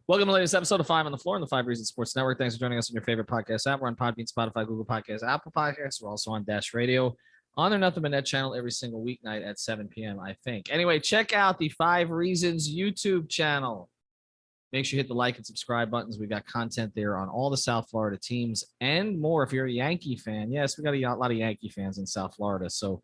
Welcome to the latest episode of Five on the Floor on the Five Reasons Sports Network. Thanks for joining us on your favorite podcast app. We're on Podbean, Spotify, Google Podcasts, Apple Podcasts. We're also on Dash Radio on their Nothing But Net channel every single weeknight at 7 p.m., I think. Anyway, check out the Five Reasons YouTube channel. Make sure you hit the like and subscribe buttons. We've got content there on all the South Florida teams and more. If you're a Yankee fan, yes, we got a lot of Yankee fans in South Florida. So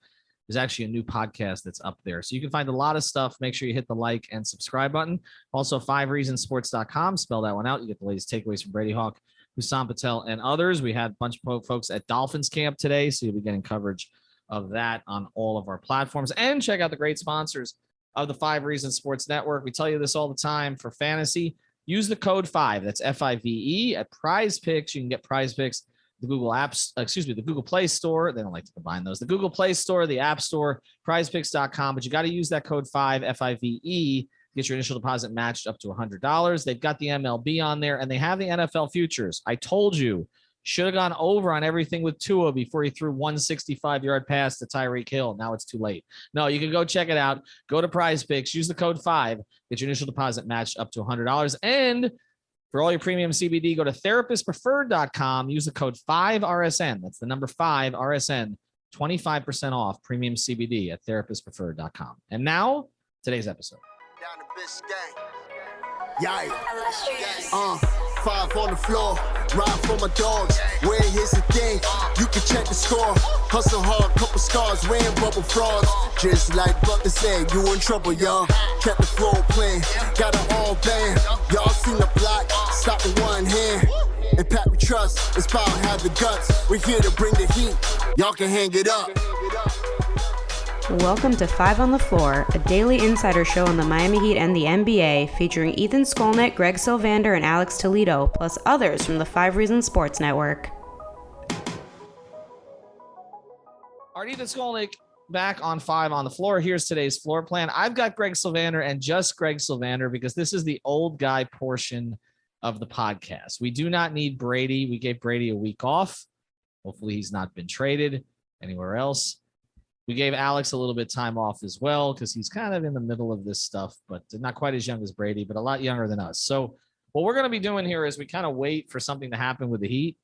there's actually a new podcast that's up there. So you can find a lot of stuff. Make sure you hit the like and subscribe button. Also, fivereasonsports.com. Spell that one out. You get the latest takeaways from Brady Hawk, Hussam Patel, and others. We had a bunch of folks at Dolphins camp today, so you'll be getting coverage of that on all of our platforms. And check out the great sponsors of the Five Reasons Sports Network. We tell you this all the time for fantasy. Use the code 5. That's FIVE at Prize Picks. You can get Prize Picks. The the Google Play Store. They don't like to combine those. The Google Play Store, the App Store, prizepicks.com. But you got to use that code 5, FIVE, get your initial deposit matched up to $100. They've got the MLB on there, and they have the NFL futures. I told you, should have gone over on everything with Tua before he threw 165-yard pass to Tyreek Hill. Now it's too late. No, you can go check it out. Go to Prize Picks. Use the code 5. Get your initial deposit matched up to $100. And for all your premium CBD, go to therapistpreferred.com. Use the code 5RSN. That's the number 5RSN. 25% off premium CBD at therapistpreferred.com. And now, today's episode. Down the Biscayne. Yeah. 5 on the floor. Ride for my dogs. Where here's the thing. You can check the score. Hustle hard, couple scars, wearing bubble frogs. Just like Buck said, you in trouble, y'all. Kept the floor playing. Got it all band. Y'all seen the block. Stop with one hand. And Pat we trust. It's power, have the guts. We're here to bring the heat. Y'all can hang it up. Welcome to Five on the Floor, a daily insider show on the Miami Heat and the NBA, featuring Ethan Skolnick, Greg Sylvander, and Alex Toledo, plus others from the Five Reasons Sports Network. All right, Ethan Skolnick back on Five on the Floor. Here's today's floor plan. I've got Greg Sylvander and just Greg Sylvander because this is the old guy portion of the podcast. We do not need Brady. We gave Brady a week off. Hopefully he's not been traded anywhere else. We gave Alex a little bit of time off as well because he's kind of in the middle of this stuff, but not quite as young as Brady, but a lot younger than us. So what we're going to be doing here is we kind of wait for something to happen with the Heat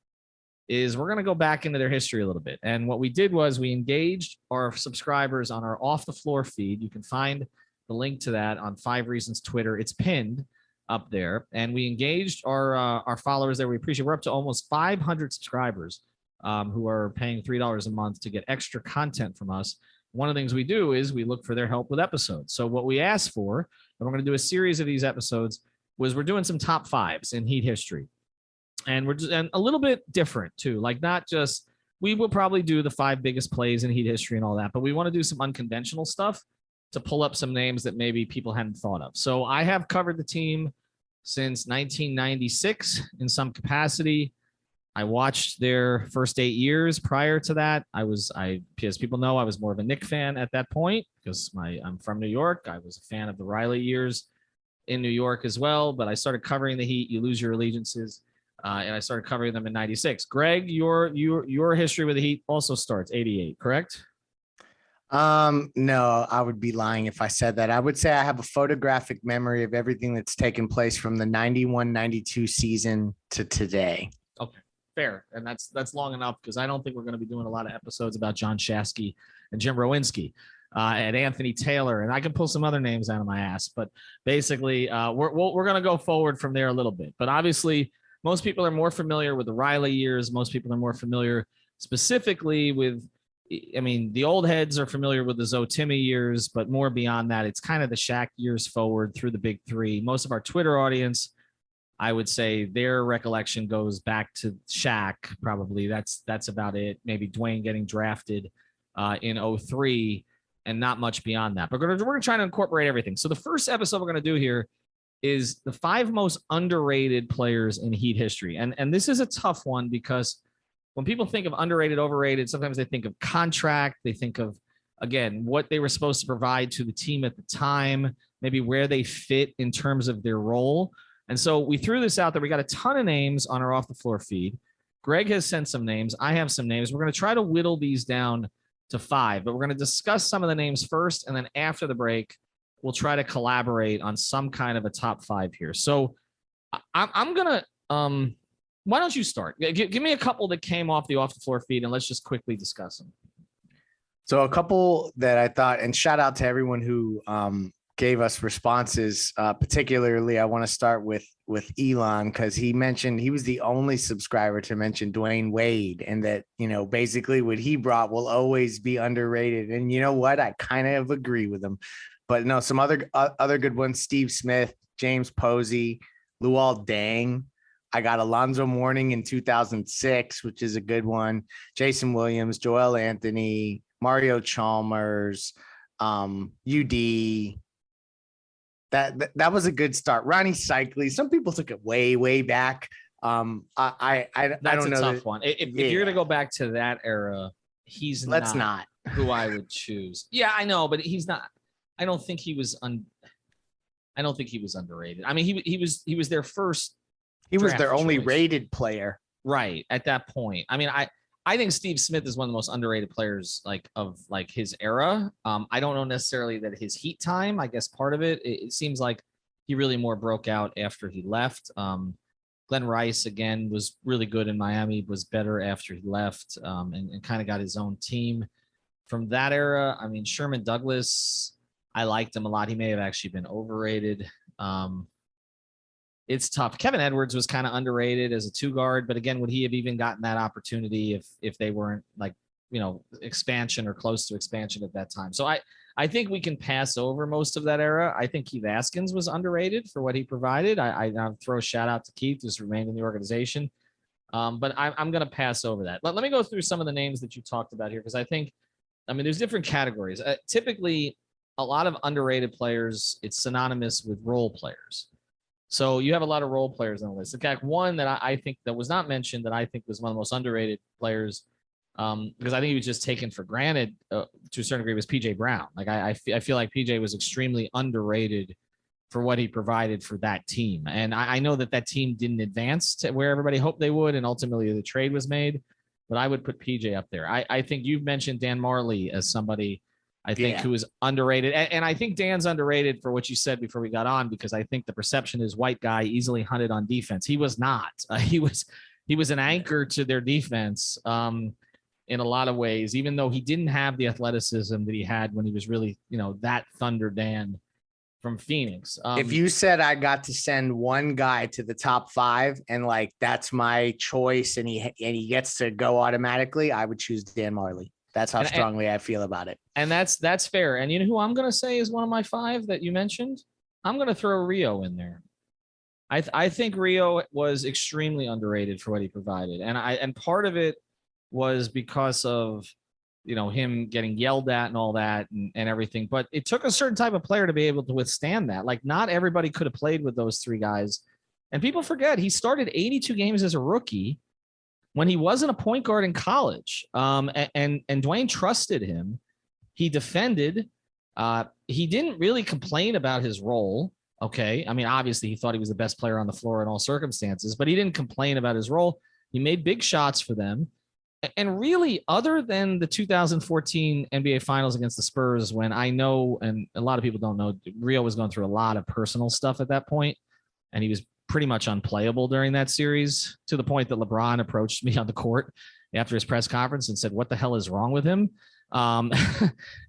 is we're going to go back into their history a little bit. And what we did was we engaged our subscribers on our Off the Floor feed. You can find the link to that on Five Reasons Twitter. It's pinned up there. And we engaged our followers there. We appreciate we're up to almost 500 subscribers who are paying $3 a month to get extra content from us. One of the things we do is we look for their help with episodes. So what we asked for, and we're going to do a series of these episodes, was we're doing some top fives in Heat history. And we're just, and a little bit different too. Like not just, we will probably do the 5 biggest plays in Heat history and all that, but we want to do some unconventional stuff to pull up some names that maybe people hadn't thought of. So I have covered the team since 1996 in some capacity. I watched their first 8 years. Prior to that, as people know, I was more of a Knick fan at that point because I'm from New York. I was a fan of the Riley years in New York as well, but I started covering the Heat. You lose your allegiances, and I started covering them in 96. Greg, your history with the Heat also starts 88, correct? No, I would be lying if I said that. I would say I have a photographic memory of everything that's taken place from the 91-92 season to today. Okay. Fair. And that's long enough because I don't think we're going to be doing a lot of episodes about John Shasky and Jim Rowinski and Anthony Taylor. And I can pull some other names out of my ass. But basically, we're going to go forward from there a little bit. But obviously, most people are more familiar with the Riley years. Most people are more familiar specifically with, the old heads are familiar with the Zoe Timmy years, but more beyond that, it's kind of the Shaq years forward through the big three. Most of our Twitter audience, I would say their recollection goes back to Shaq. Probably that's about it. Maybe Dwayne getting drafted in 03 and not much beyond that. But we're going to try to incorporate everything. So the first episode we're going to do here is the 5 most underrated players in Heat history. And this is a tough one because when people think of underrated, overrated, sometimes they think of contract. They think of, again, what they were supposed to provide to the team at the time, maybe where they fit in terms of their role. And so we threw this out there. We got a ton of names on our Off the Floor feed. Greg has sent some names. I have some names. We're going to try to whittle these down to 5, but we're going to discuss some of the names first. And then after the break, we'll try to collaborate on some kind of a top 5 here. So I'm gonna why don't you start? Give me a couple that came off the floor feed, and let's just quickly discuss them. So a couple that I thought, and shout out to everyone who gave us responses. Particularly, I want to start with Elon, because he mentioned he was the only subscriber to mention Dwayne Wade, and that, basically what he brought will always be underrated. And you know what? I kind of agree with him. But no, some other good ones: Steve Smith, James Posey, Luol Deng. I got Alonzo Mourning in 2006, which is a good one. Jason Williams, Joel Anthony, Mario Chalmers, UD. That was a good start. Ronnie Cycli. Some people took it way back. I don't know. That's a tough one. If you're gonna go back to that era, let's not who I would choose. Yeah, I know, but he's not. I don't think he was underrated. I mean, he was their first. He was their only rated player, right at that point. I mean, I think Steve Smith is one of the most underrated players of his era. I don't know necessarily that his Heat time. I guess part of it seems like he really more broke out after he left. Glenn Rice again was really good in Miami, was better after he left, and kind of got his own team from that era. I mean, Sherman Douglas, I liked him a lot. He may have actually been overrated. It's tough. Kevin Edwards was kind of underrated as a 2-guard, but again, would he have even gotten that opportunity if they weren't expansion or close to expansion at that time? So I think we can pass over most of that era. I think Keith Askins was underrated for what he provided. I throw a shout out to Keith, who's remained in the organization. But I'm going to pass over that. Let me go through some of the names that you talked about here, because there's different categories. Typically, a lot of underrated players, it's synonymous with role players. So you have a lot of role players on the list. In fact, one that I think that was not mentioned that I think was one of the most underrated players, because I think he was just taken for granted to a certain degree, was PJ Brown. Like I feel like PJ was extremely underrated for what he provided for that team. And I know that team didn't advance to where everybody hoped they would, and ultimately the trade was made. But I would put PJ up there. I think you've mentioned Dan Marley as somebody who is underrated. And I think Dan's underrated for what you said before we got on, because I think the perception is white guy easily hunted on defense. He was not. He was an anchor to their defense in a lot of ways, even though he didn't have the athleticism that he had when he was really, that Thunder Dan from Phoenix. If you said I got to send one guy to the top 5 and that's my choice and he gets to go automatically, I would choose Dan Marley. That's how strongly I feel about it. And that's fair. And you know who I'm going to say is one of my 5 that you mentioned? I'm going to throw Rio in there. I think Rio was extremely underrated for what he provided. And part of it was because of, him getting yelled at and all that and everything. But it took a certain type of player to be able to withstand that. Like, not everybody could have played with those 3 guys. And people forget he started 82 games as a rookie when he wasn't a point guard in college. And Dwayne trusted him. He defended. He didn't really complain about his role. Okay. I mean, obviously he thought he was the best player on the floor in all circumstances, but he didn't complain about his role. He made big shots for them. And really, other than the 2014 NBA Finals against the Spurs, when I know, and a lot of people don't know, Rio was going through a lot of personal stuff at that point, and he was pretty much unplayable during that series, to the point that LeBron approached me on the court after his press conference and said, "What the hell is wrong with him?"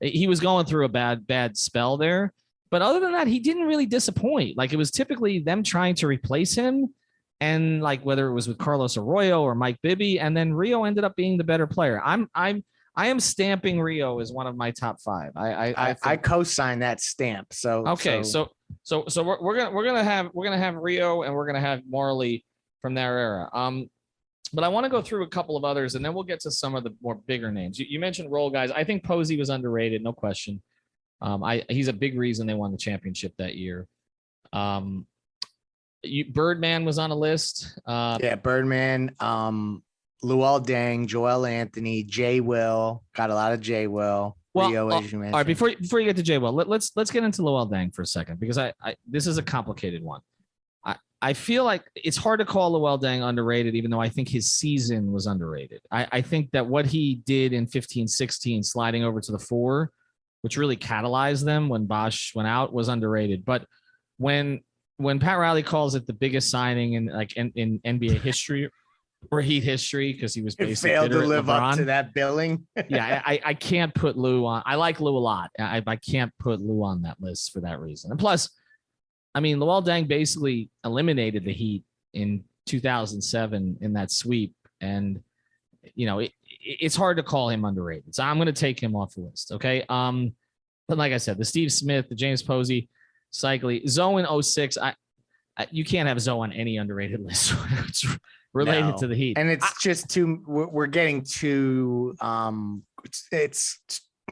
He was going through a bad spell there. But other than that, he didn't really disappoint. Like, it was typically them trying to replace him. And whether it was with Carlos Arroyo or Mike Bibby, and then Rio ended up being the better player. I am stamping Rio as one of my top 5. I co-sign that stamp. So okay, so we're gonna have Rio and we're gonna have Marley from their era. But I want to go through a couple of others, and then we'll get to some of the more bigger names. You mentioned role guys. I think Posey was underrated, no question. He's a big reason they won the championship that year. Birdman was on a list. Birdman, Luol Deng, Joel Anthony, J. Will. Got a lot of J. Will. Rio, as you mentioned. All right, before you get to J. Will, let's get into Luol Deng for a second, because I this is a complicated one. I feel like it's hard to call Luol Deng underrated, even though I think his season was underrated. I think that what he did in 15-16, sliding over to the 4, which really catalyzed them when Bosch went out, was underrated. But when when Pat Riley calls it the biggest signing in NBA history or Heat history, because he was basically failed to live LeBron. up to that billing. Yeah, I can't put Lou on. I like Lou a lot. I can't put Lou on that list for that reason. And plus, I mean, Luol Deng basically eliminated the Heat in 2007 in that sweep, and it's hard to call him underrated. So I'm going to take him off the list. Okay. But like I said, the Steve Smith, the James Posey, Cycli, Zoe in 06. You can't have Zoe on any underrated list. It's related to the Heat. And it's just too, we're getting too,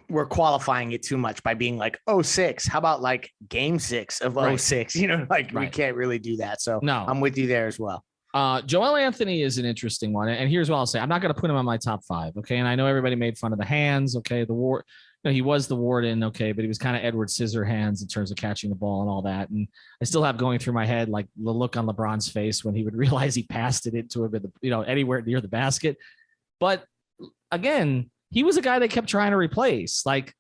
we're qualifying it too much by being like 06. How about like game 6 of 06? We can't really do that. So no, I'm with you there as well. Joel Anthony is an interesting one. And here's what I'll say. I'm not going to put him on my top 5. Okay. And I know everybody made fun of the hands. Okay. The war, he was the warden. Okay. But he was kind of Edward Scissorhands in terms of catching the ball and all that. And I still have going through my head, like the look on LeBron's face when he would realize he passed it into him, anywhere near the basket. But again, he was a guy they kept trying to replace. Like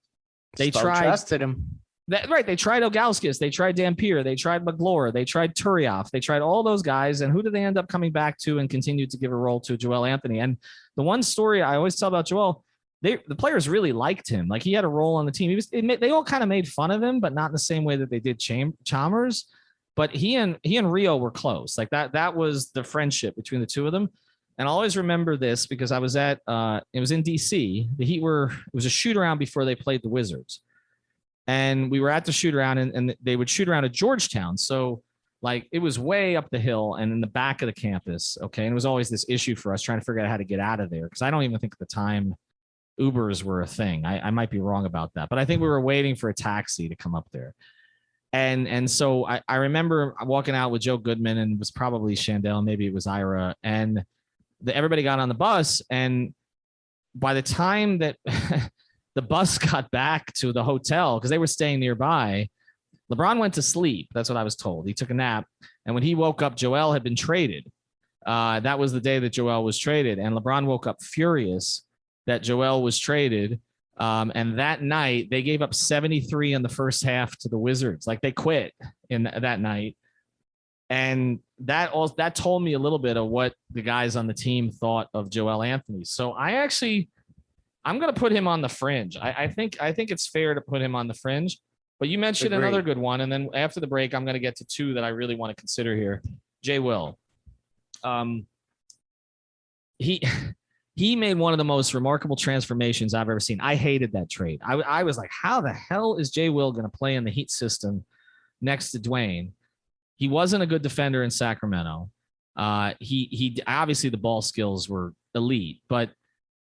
they trusted him. They tried Ogauskas, they tried Dampier, they tried McGlure, they tried Turioff, they tried all those guys. And who did they end up coming back to and continue to give a role to? Joel Anthony. And the one story I always tell about Joel, the players really liked him. Like he had a role on the team. They all kind of made fun of him, but not in the same way that they did Chalmers. But he and Rio were close. Like that was the friendship between the two of them. And I always remember this because I was it was in DC. The Heat it was a shoot around before they played the Wizards. And we were at the shoot around and they would shoot around at Georgetown. So like it was way up the hill and in the back of the campus. Okay. And it was always this issue for us trying to figure out how to get out of there. Cause I don't even think at the time Ubers were a thing. I might be wrong about that, but I think we were waiting for a taxi to come up there. And so I remember walking out with Joe Goodman and it was probably Chandel, maybe it was Ira, and everybody got on the bus. And by the time that the bus got back to the hotel, because they were staying nearby, LeBron went to sleep. That's what I was told. He took a nap. And when he woke up, Joel had been traded. That was the day that Joel was traded. And LeBron woke up furious that Joel was traded. And that night, they gave up 73 in the first half to the Wizards. Like they quit in that night. And that told me a little bit of what the guys on the team thought of Joel Anthony. So I'm going to put him on the fringe. I think it's fair to put him on the fringe, but you mentioned another good one. And then after the break, I'm going to get to 2 that I really want to consider here. Jay Will. He made one of the most remarkable transformations I've ever seen. I hated that trade. I was like, how the hell is Jay Will going to play in the Heat system next to Dwayne? He wasn't a good defender in Sacramento. He obviously the ball skills were elite, but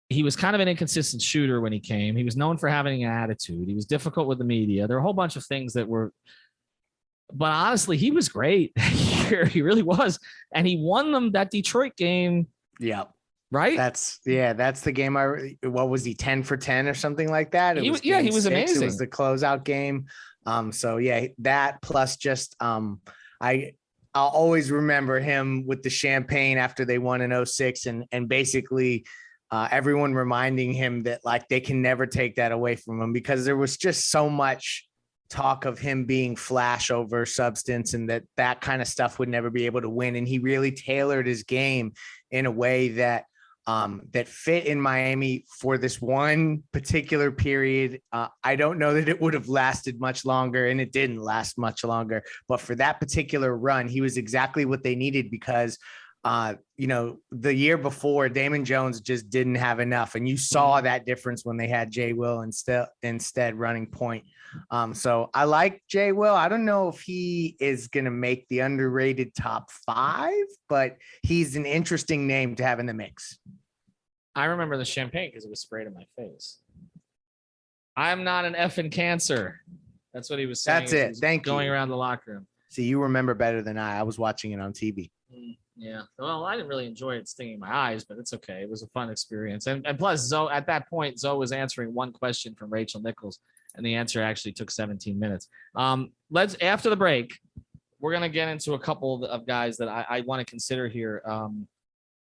he was kind of an inconsistent shooter when he came. He was known for having an attitude. He was difficult with the media. There were a whole bunch of things that were, but honestly, he was great that year. He really was. And he won them that Detroit game. Yeah. Right. That's the game. What was he, 10 for 10 or something like that? He was amazing. It was the closeout game. So yeah, that plus just, I'll always remember him with the champagne after they won in 06 and basically, everyone reminding him that like they can never take that away from him because there was just so much talk of him being flash over substance and that kind of stuff would never be able to win. And he really tailored his game in a way that fit in Miami for this one particular period. I don't know that it would have lasted much longer, and it didn't last much longer, but for that particular run, he was exactly what they needed because the year before Damon Jones just didn't have enough. And you saw that difference when they had Jay Will instead running point. So I like Jay Will. I don't know if he is going to make the underrated top 5, but he's an interesting name to have in the mix. I remember the champagne because it was sprayed in my face. I'm not an effing cancer. That's what he was saying. That's it. Thank you. Going around the locker room. See, you remember better than I was watching it on TV. Yeah. Well, I didn't really enjoy it stinging my eyes, but it's okay. It was a fun experience. And plus, Zoe, at that point, Zoe was answering one question from Rachel Nichols, and the answer actually took 17 minutes. After the break, we're going to get into a couple of guys that I want to consider here,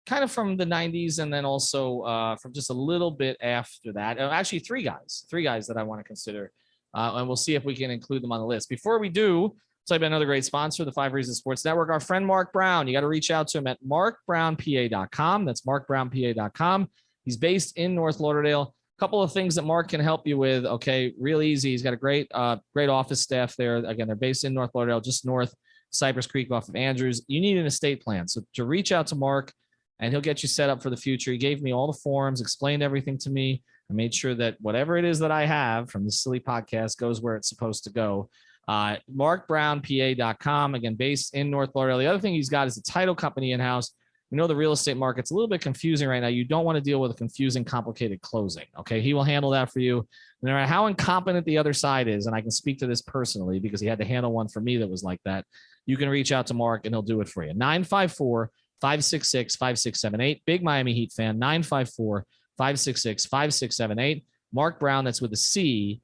kind of from the 90s and then also from just a little bit after that. Actually, three guys that I want to consider, and we'll see if we can include them on the list. Before we do, So I've been another great sponsor, the 5 Reasons Sports Network. Our friend Mark Brown, you got to reach out to him at markbrownpa.com. That's markbrownpa.com. He's based in North Lauderdale. A couple of things that Mark can help you with. Okay, real easy. He's got a great office staff there. Again, they're based in North Lauderdale, just north Cypress Creek off of Andrews. You need an estate plan. So to reach out to Mark, and he'll get you set up for the future. He gave me all the forms, explained everything to me. I made sure that whatever it is that I have from this silly podcast goes where it's supposed to go. markbrownpa.com, again, based in North Lauderdale. The other thing he's got is a title company in-house. We know the real estate market's a little bit confusing right now. You don't want to deal with a confusing, complicated closing. Okay. He will handle that for you. No matter how incompetent the other side is, and I can speak to this personally because he had to handle one for me that was like that. You can reach out to Mark and he'll do it for you. 954-566-5678. Big Miami Heat fan. 954-566-5678. Mark Brown, that's with a C,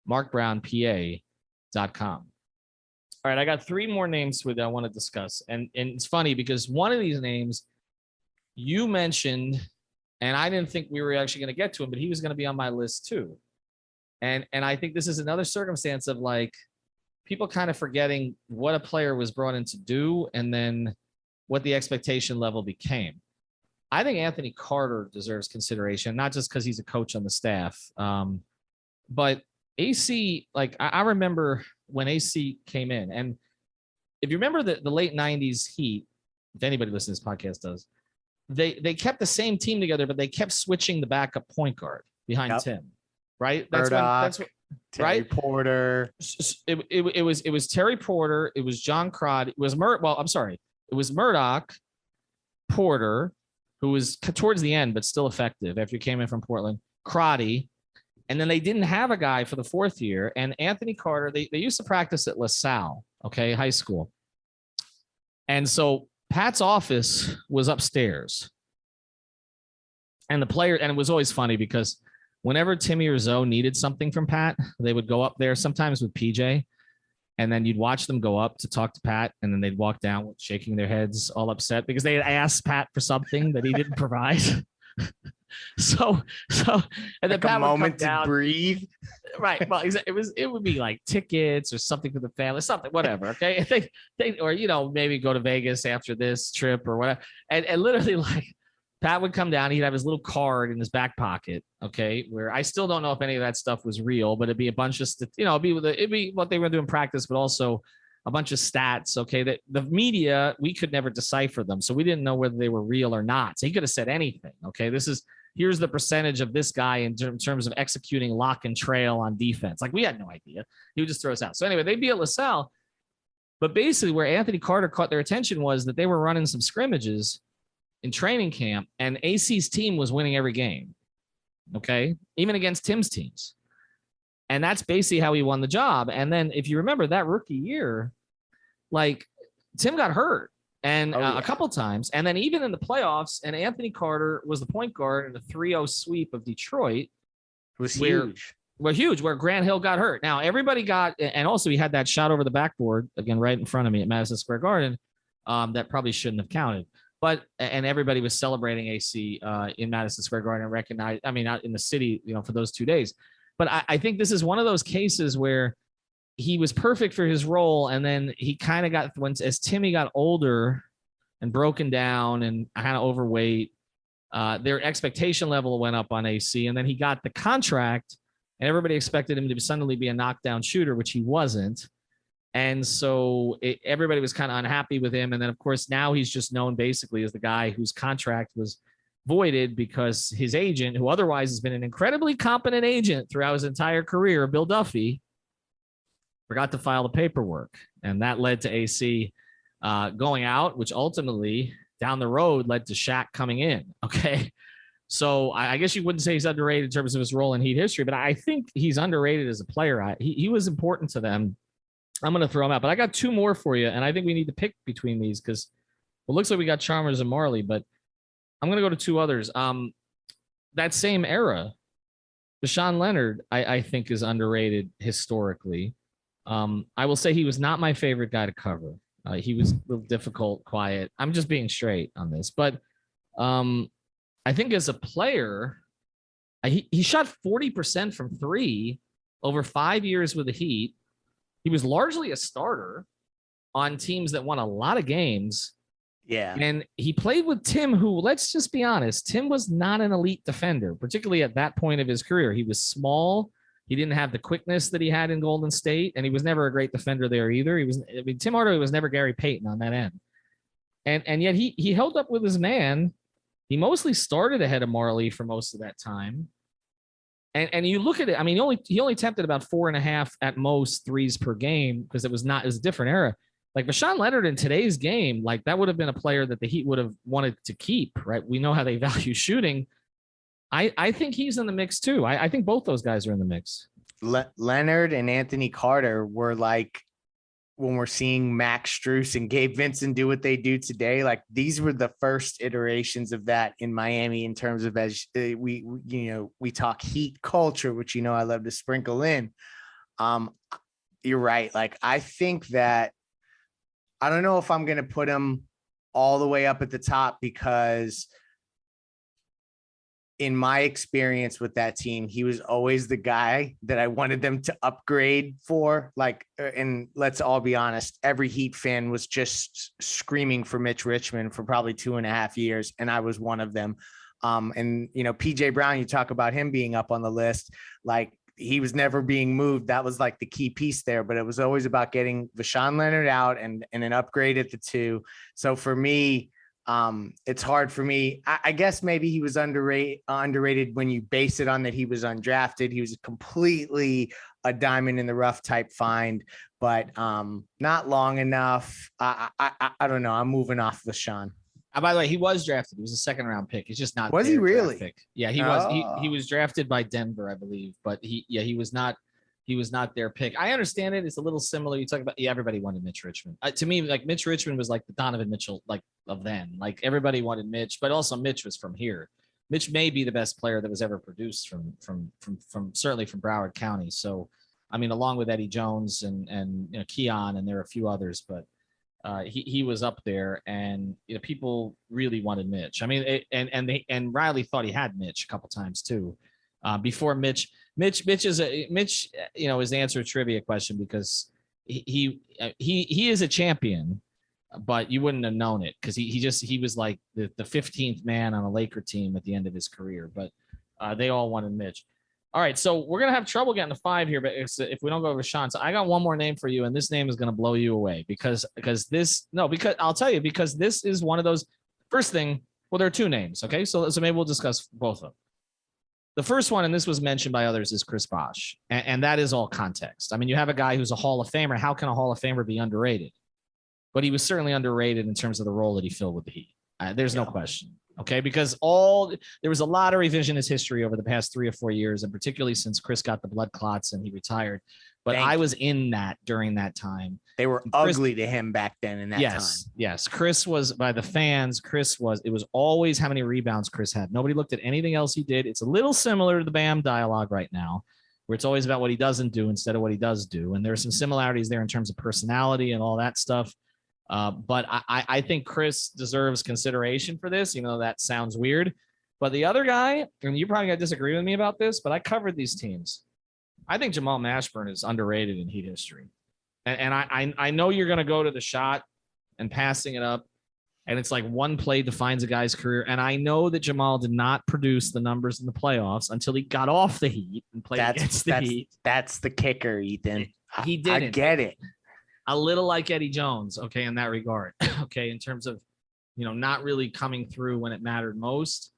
markbrownpa.com. All right, I got 3 more names that I want to discuss. And it's funny because one of these names you mentioned, and I didn't think we were actually going to get to him, but he was going to be on my list too. And I think this is another circumstance of like people kind of forgetting what a player was brought in to do and then what the expectation level became. I think Anthony Carter deserves consideration, not just because he's a coach on the staff, but AC, like I remember when AC came in, and if you remember the late 90s Heat, if anybody listening to this podcast does, they kept the same team together, but they kept switching the backup point guard behind Tim, right? That's what Terry Porter. It was Terry Porter. It was John Crod. It was it was Murdoch, Porter, who was towards the end, but still effective after he came in from Portland, Crotty. And then they didn't have a guy for the 4th year. And Anthony Carter, they used to practice at LaSalle, okay, high school. And so Pat's office was upstairs. And it was always funny because whenever Timmy or Zoe needed something from Pat, they would go up there, sometimes with PJ. And then you'd watch them go up to talk to Pat, and then they'd walk down shaking their heads, all upset because they had asked Pat for something that he didn't provide. So, and then Pat would come down, to breathe. Right. Well, it would be like tickets or something for the family, something, whatever. Okay. Or, maybe go to Vegas after this trip or whatever. And literally like Pat would come down, he'd have his little card in his back pocket. Okay. Where I still don't know if any of that stuff was real, but it'd be a bunch of, it'd be what they were doing in practice, but also a bunch of stats. Okay. That the media, we could never decipher them. So we didn't know whether they were real or not. So he could have said anything. Okay. Here's the percentage of this guy in terms of executing lock and trail on defense. Like we had no idea. He would just throw us out. So anyway, they'd be at LaSalle, but basically where Anthony Carter caught their attention was that they were running some scrimmages in training camp and AC's team was winning every game. Okay. Even against Tim's teams. And that's basically how he won the job. And then if you remember that rookie year, like Tim got hurt. And a couple times. And then even in the playoffs, and Anthony Carter was the point guard in the 3-0 sweep of Detroit. It was huge. Where Grant Hill got hurt. Now, everybody and also he had that shot over the backboard, again, right in front of me at Madison Square Garden, that probably shouldn't have counted. And everybody was celebrating AC in Madison Square Garden and recognized, out in the city, for those 2 days. But I think this is one of those cases where he was perfect for his role. And then he kind of got, as Timmy got older and broken down and kind of overweight, their expectation level went up on AC. And then he got the contract and everybody expected him to suddenly be a knockdown shooter, which he wasn't. And so everybody was kind of unhappy with him. And then of course, now he's just known basically as the guy whose contract was voided because his agent, who otherwise has been an incredibly competent agent throughout his entire career, Bill Duffy, forgot to file the paperwork. And that led to AC going out, which ultimately down the road led to Shaq coming in. Okay. So I guess you wouldn't say he's underrated in terms of his role in Heat history, but I think he's underrated as a player. He was important to them. I'm going to throw him out, but I got 2 more for you. And I think we need to pick between these because it looks like we got Chalmers and Marley, but I'm going to go to 2 others. That same era, Deshaun Leonard, I think is underrated historically. I will say he was not my favorite guy to cover. He was a little difficult, quiet. I'm just being straight on this, but I think as a player, he shot 40% from 3 over 5 years with the Heat. He was largely a starter on teams that won a lot of games. Yeah. And he played with Tim, who, let's just be honest, Tim was not an elite defender, particularly at that point of his career. He was small. He didn't have the quickness that he had in Golden State, and he was never a great defender there either. Tim Hardaway was never Gary Payton on that end. And yet he held up with his man. He mostly started ahead of Marley for most of that time. And you look at it, I mean, he only attempted about 4.5 at most threes per game because it was a different era. Like Rashawn Leonard in today's game, like that would have been a player that the Heat would have wanted to keep, right? We know how they value shooting. I think he's in the mix too. I think both those guys are in the mix. Leonard and Anthony Carter were like, when we're seeing Max Strus and Gabe Vincent do what they do today, like these were the first iterations of that in Miami in terms of, as we talk Heat culture, which, I love to sprinkle in. You're right. Like, I think that, I don't know if I'm going to put him all the way up at the top because in my experience with that team, he was always the guy that I wanted them to upgrade for. Like, and let's all be honest, every Heat fan was just screaming for Mitch Richmond for probably 2.5 years. And I was one of them. And PJ Brown, you talk about him being up on the list, like he was never being moved. That was like the key piece there, but it was always about getting Rashawn Leonard out and an upgrade at the 2. So for me, it's hard for me. I guess maybe he was underrated when you base it on that he was undrafted. He was completely a diamond in the rough type find, but not long enough. I don't know. I'm moving off Rashawn. By the way, he was drafted. He was a 2nd round pick. He's just not. Was he really? Pick. Yeah, he was. He was drafted by Denver, I believe, but he was not. He was not their pick. I understand it. It's a little similar. You talk about, everybody wanted Mitch Richmond. To me, like Mitch Richmond was like the Donovan Mitchell, like of then. Like everybody wanted Mitch, but also Mitch was from here. Mitch may be the best player that was ever produced from certainly from Broward County. So, I mean, along with Eddie Jones and Keon, and there are a few others, but he was up there, and people really wanted Mitch. I mean, and Riley thought he had Mitch a couple times too. Before Mitch is his answer a trivia question because he is a champion, but you wouldn't have known it because he was like the 15th man on a Laker team at the end of his career. But they all wanted Mitch. All right, so we're gonna have trouble getting to 5 here, but if we don't go over Sean, so I got one more name for you, and this name is gonna blow you away because I'll tell you, because this is one of those. First thing, well, there are 2 names, okay, so maybe we'll discuss both of them. The first one, and this was mentioned by others, is Chris Bosh, and that is all context. I mean, you have a guy who's a Hall of Famer. How can a Hall of Famer be underrated? But he was certainly underrated in terms of the role that he filled with the Heat. There's no question. Okay, because there was a lot of revisionist history over the past 3 or 4 years, and particularly since Chris got the blood clots and he retired. But I was in that during that time. They were ugly to him back then in that time. Yes. Chris was, by the fans, it was always how many rebounds Chris had. Nobody looked at anything else he did. It's a little similar to the Bam dialogue right now, where it's always about what he doesn't do instead of what he does do. And there's some similarities there in terms of personality and all that stuff. But I think Chris deserves consideration for this. That sounds weird. But the other guy, and you probably got to disagree with me about this, but I covered these teams. I think Jamal Mashburn is underrated in Heat history. And I know you're going to go to the shot and passing it up, and it's like one play defines a guy's career. And I know that Jamal did not produce the numbers in the playoffs until he got off the Heat and played against the Heat. That's the kicker, Ethan. He didn't. I get it. A little like Eddie Jones, okay, in that regard, okay, in terms of, not really coming through when it mattered most.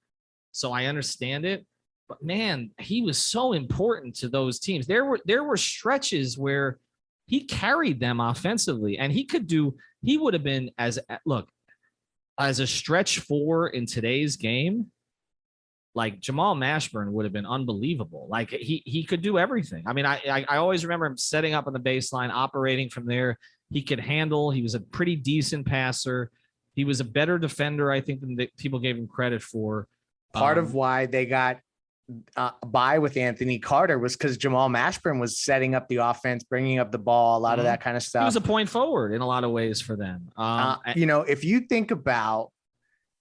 So I understand it, but man, he was so important to those teams. There were stretches where he carried them offensively, and he would have been as a stretch 4 in today's game. Like Jamal Mashburn would have been unbelievable. Like he could do everything. I mean, I always remember him setting up on the baseline, operating from there. He could handle. He was a pretty decent passer. He was a better defender, I think, than people gave him credit for. Part of why they got by with Anthony Carter was because Jamal Mashburn was setting up the offense, bringing up the ball, a lot of that kind of stuff. He was a point forward in a lot of ways for them. If you think about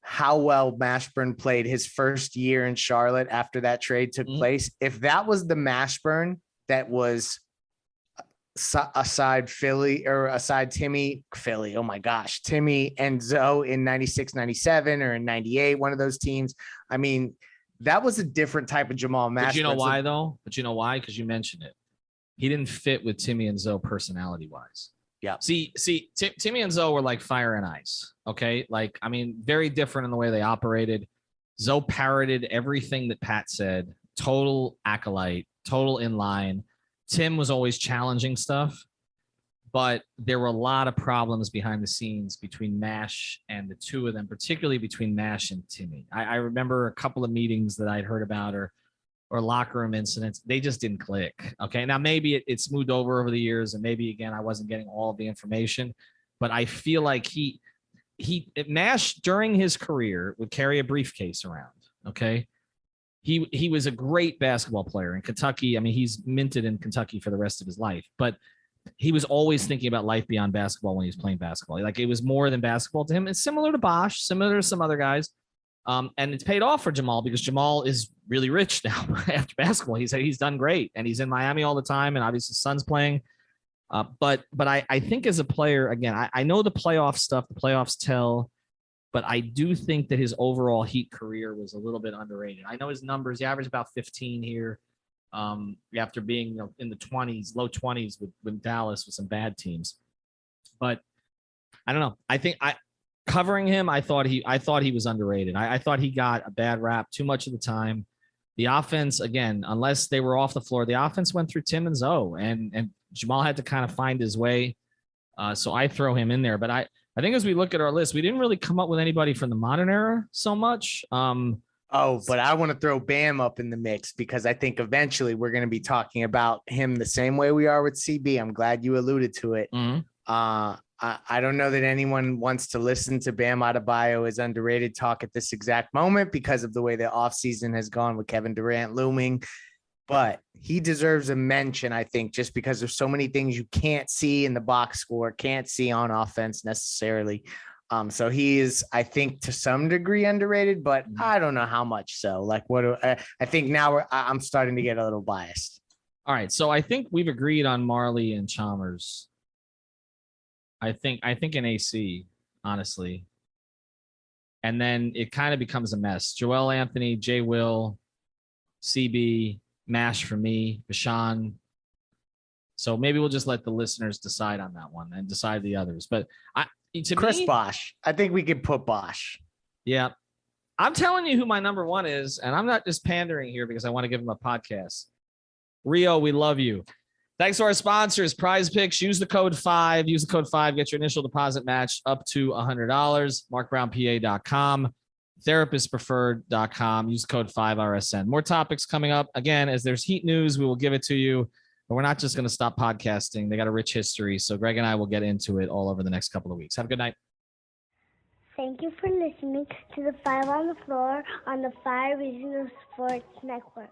how well Mashburn played his first year in Charlotte after that trade took place, if that was the Mashburn that was aside Timmy, oh my gosh, Timmy and Zoe in 96, 97 or in 98, one of those teams. I mean, that was a different type of Jamal Mashburn. But you know why though? But you know why? Because you mentioned it. He didn't fit with Timmy and Zoe personality wise. Yeah. See, Timmy and Zoe were like fire and ice. Okay. Like, I mean, very different in the way they operated. Zoe parroted everything that Pat said. Total acolyte, total in line. Tim was always challenging stuff, but there were a lot of problems behind the scenes between Mash and the two of them, particularly between Mash and Timmy. I remember a couple of meetings that I'd heard about or locker room incidents. They just didn't click. Okay. Now maybe it smoothed over the years, and maybe again, I wasn't getting all of the information, but I feel like Mash during his career would carry a briefcase around. Okay. He was a great basketball player in Kentucky. I mean, he's minted in Kentucky for the rest of his life, but he was always thinking about life beyond basketball when he was playing basketball. Like, it was more than basketball to him. It's similar to Bosch, similar to some other guys. And it's paid off for Jamal because Jamal is really rich now after basketball. He's done great, and he's in Miami all the time, and obviously his son's playing. But I think as a player, again, I know the playoff stuff, the playoffs tell, but I do think that his overall Heat career was a little bit underrated. I know his numbers, he averaged about 15 here after being in the 20s, low 20s with Dallas with some bad teams. But I don't know. I think covering him, I thought he was underrated. I thought he got a bad rap too much of the time. The offense, again, unless they were off the floor, the offense went through Tim and Zoe, and Jamal had to kind of find his way. So I throw him in there. But I think as we look at our list, we didn't really come up with anybody from the modern era so much. But I want to throw Bam up in the mix because I think eventually we're going to be talking about him the same way we are with CB. I'm glad you alluded to it. Mm-hmm. I don't know that anyone wants to listen to Bam Adebayo as underrated talk at this exact moment because of the way the offseason has gone with Kevin Durant looming. But he deserves a mention, I think, just because there's so many things you can't see in the box score, can't see on offense necessarily. So he is, I think, to some degree underrated, but I don't know how much so. Like, I think now I'm starting to get a little biased. All right, so I think we've agreed on Marley and Chalmers. I think an AC, honestly. And then it kind of becomes a mess. Joel Anthony, Jay Will, CB, Mash for me, Bashan. So maybe we'll just let the listeners decide on that one and decide the others. But Chris Bosh. I think we could put Bosh. Yeah. I'm telling you who my number one is, and I'm not just pandering here because I want to give him a podcast. Rio, we love you. Thanks to our sponsors, Prize Picks. Use the code 5. Use the code 5. Get your initial deposit match up to $100. MarkBrownPA.com. TherapistPreferred.com. Use the code 5RSN. More topics coming up. Again, as there's Heat news, we will give it to you. But we're not just going to stop podcasting. They got a rich history. So Greg and I will get into it all over the next couple of weeks. Have a good night. Thank you for listening to the 5 on the Floor on the 5 Regional Sports Network.